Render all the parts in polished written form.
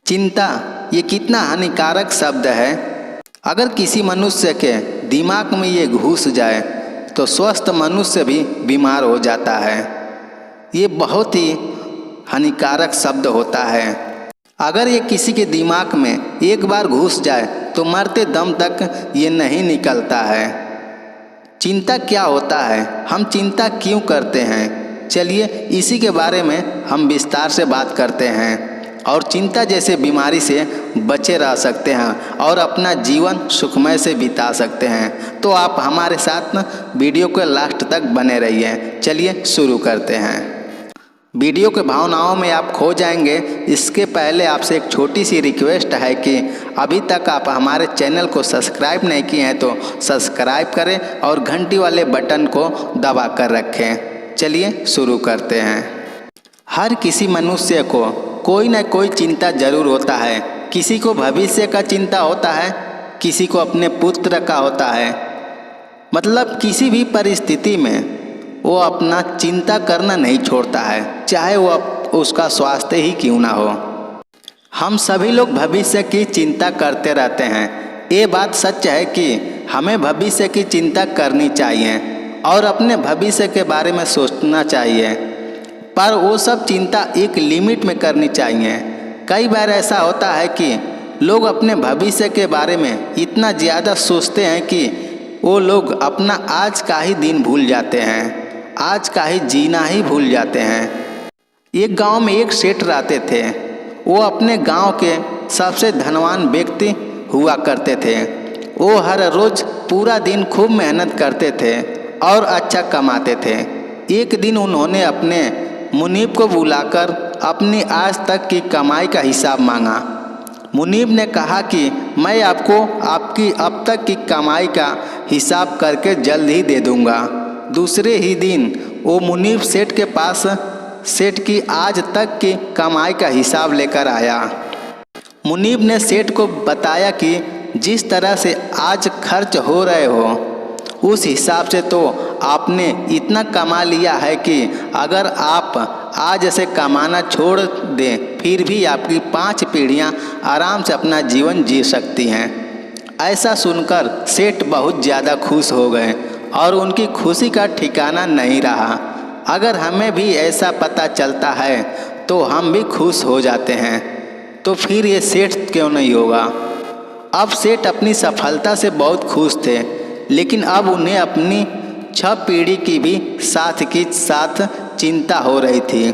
चिंता ये कितना हानिकारक शब्द है। अगर किसी मनुष्य के दिमाग में ये घुस जाए तो स्वस्थ मनुष्य भी बीमार हो जाता है। ये बहुत ही हानिकारक शब्द होता है। अगर ये किसी के दिमाग में एक बार घुस जाए तो मरते दम तक ये नहीं निकलता है। चिंता क्या होता है, हम चिंता क्यों करते हैं, चलिए इसी के बारे में हम विस्तार से बात करते हैं और चिंता जैसे बीमारी से बचे रह सकते हैं और अपना जीवन सुखमय से बिता सकते हैं। तो आप हमारे साथ वीडियो के लास्ट तक बने रहिए। चलिए शुरू करते हैं। वीडियो के भावनाओं में आप खो जाएंगे। इसके पहले आपसे एक छोटी सी रिक्वेस्ट है कि अभी तक आप हमारे चैनल को सब्सक्राइब नहीं किए हैं तो सब्सक्राइब करें और घंटी वाले बटन को दबा कर रखें। चलिए शुरू करते हैं। हर किसी मनुष्य को कोई न कोई चिंता जरूर होता है। किसी को भविष्य का चिंता होता है, किसी को अपने पुत्र का होता है। मतलब किसी भी परिस्थिति में वो अपना चिंता करना नहीं छोड़ता है, चाहे वो उसका स्वास्थ्य ही क्यों ना हो। हम सभी लोग भविष्य की चिंता करते रहते हैं। ये बात सच है कि हमें भविष्य की चिंता करनी चाहिए और अपने भविष्य के बारे में सोचना चाहिए, पर वो सब चिंता एक लिमिट में करनी चाहिए। कई बार ऐसा होता है कि लोग अपने भविष्य के बारे में इतना ज़्यादा सोचते हैं कि वो लोग अपना आज का ही दिन भूल जाते हैं, आज का ही जीना ही भूल जाते हैं। एक गांव में एक सेठ रहते थे। वो अपने गांव के सबसे धनवान व्यक्ति हुआ करते थे। वो हर रोज़ पूरा दिन खूब मेहनत करते थे और अच्छा कमाते थे। एक दिन उन्होंने अपने मुनीब को बुलाकर अपनी आज तक की कमाई का हिसाब मांगा। मुनीब ने कहा कि मैं आपको आपकी अब तक की कमाई का हिसाब करके जल्द ही दे दूंगा। दूसरे ही दिन वो मुनीब सेठ के पास सेठ की आज तक की कमाई का हिसाब लेकर आया। मुनीब ने सेठ को बताया कि जिस तरह से आज खर्च हो रहे हो उस हिसाब से तो आपने इतना कमा लिया है कि अगर आप आज से कमाना छोड़ दें फिर भी आपकी 5 पीढ़ियां आराम से अपना जीवन जी सकती हैं। ऐसा सुनकर सेठ बहुत ज़्यादा खुश हो गए और उनकी खुशी का ठिकाना नहीं रहा। अगर हमें भी ऐसा पता चलता है तो हम भी खुश हो जाते हैं, तो फिर ये सेठ क्यों नहीं होगा। अब सेठ अपनी सफलता से बहुत खुश थे, लेकिन अब उन्हें अपनी 6 पीढ़ी की भी साथ की साथ चिंता हो रही थी।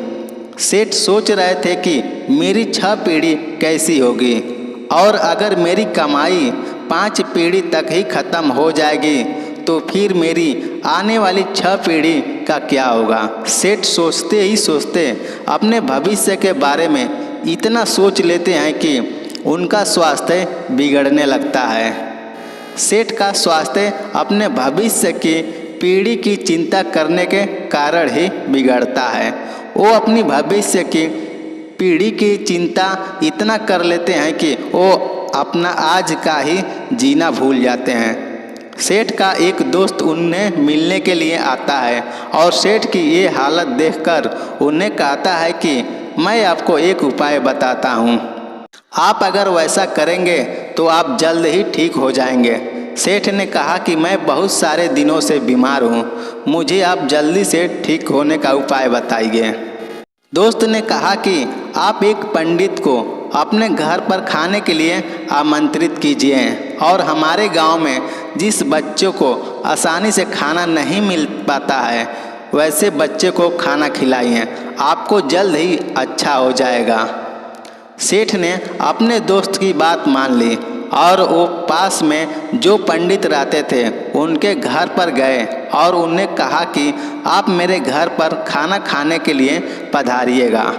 सेठ सोच रहे थे कि मेरी 6 पीढ़ी कैसी होगी और अगर मेरी कमाई 5 पीढ़ी तक ही ख़त्म हो जाएगी तो फिर मेरी आने वाली 6 पीढ़ी का क्या होगा। सेठ सोचते ही सोचते अपने भविष्य के बारे में इतना सोच लेते हैं कि उनका स्वास्थ्य बिगड़ने लगता है। सेठ का स्वास्थ्य अपने भविष्य की पीढ़ी की चिंता करने के कारण ही बिगड़ता है। वो अपनी भविष्य की पीढ़ी की चिंता इतना कर लेते हैं कि वो अपना आज का ही जीना भूल जाते हैं। सेठ का एक दोस्त उन्हें मिलने के लिए आता है और सेठ की ये हालत देखकर उन्हें कहता है कि मैं आपको एक उपाय बताता हूँ, आप अगर वैसा करेंगे तो आप जल्द ही ठीक हो जाएंगे। सेठ ने कहा कि मैं बहुत सारे दिनों से बीमार हूँ, मुझे आप जल्दी से ठीक होने का उपाय बताइए। दोस्त ने कहा कि आप एक पंडित को अपने घर पर खाने के लिए आमंत्रित कीजिए और हमारे गांव में जिस बच्चों को आसानी से खाना नहीं मिल पाता है वैसे बच्चे को खाना खिलाइए, आपको जल्द ही अच्छा हो जाएगा। सेठ ने अपने दोस्त की बात मान ली और वो पास में जो पंडित रहते थे उनके घर पर गए और उन्हें कहा कि आप मेरे घर पर खाना खाने के लिए पधारिएगा।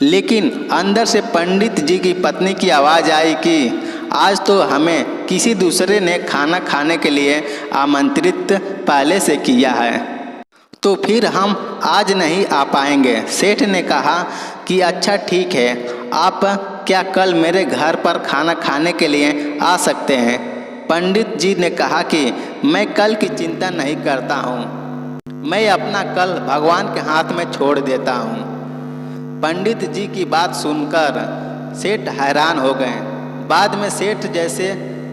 लेकिन अंदर से पंडित जी की पत्नी की आवाज़ आई कि आज तो हमें किसी दूसरे ने खाना खाने के लिए आमंत्रित पहले से किया है, तो फिर हम आज नहीं आ पाएंगे। सेठ ने कहा कि अच्छा ठीक है, आप क्या कल मेरे घर पर खाना खाने के लिए आ सकते हैं। पंडित जी ने कहा कि मैं कल की चिंता नहीं करता हूँ, मैं अपना कल भगवान के हाथ में छोड़ देता हूँ। पंडित जी की बात सुनकर सेठ हैरान हो गए। बाद में सेठ जैसे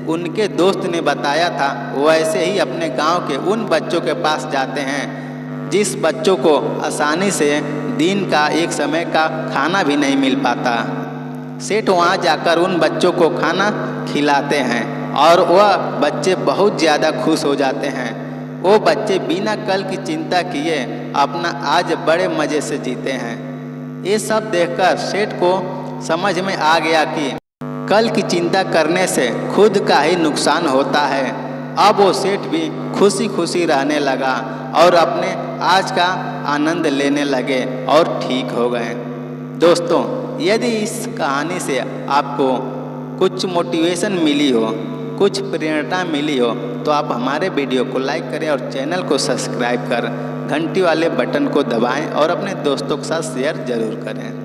उनके दोस्त ने बताया था वैसे ही अपने गांव के उन बच्चों के पास जाते हैं जिस बच्चों को आसानी से दिन का एक समय का खाना भी नहीं मिल पाता। सेठ वहाँ जाकर उन बच्चों को खाना खिलाते हैं और वह बच्चे बहुत ज़्यादा खुश हो जाते हैं। वो बच्चे बिना कल की चिंता किए अपना आज बड़े मज़े से जीते हैं। ये सब देखकर सेठ को समझ में आ गया कि कल की चिंता करने से खुद का ही नुकसान होता है। अब वो सेठ भी खुशी खुशी रहने लगा और अपने आज का आनंद लेने लगे और ठीक हो गए। दोस्तों, यदि इस कहानी से आपको कुछ मोटिवेशन मिली हो, कुछ प्रेरणा मिली हो, तो आप हमारे वीडियो को लाइक करें और चैनल को सब्सक्राइब कर घंटी वाले बटन को दबाएं और अपने दोस्तों के साथ शेयर ज़रूर करें।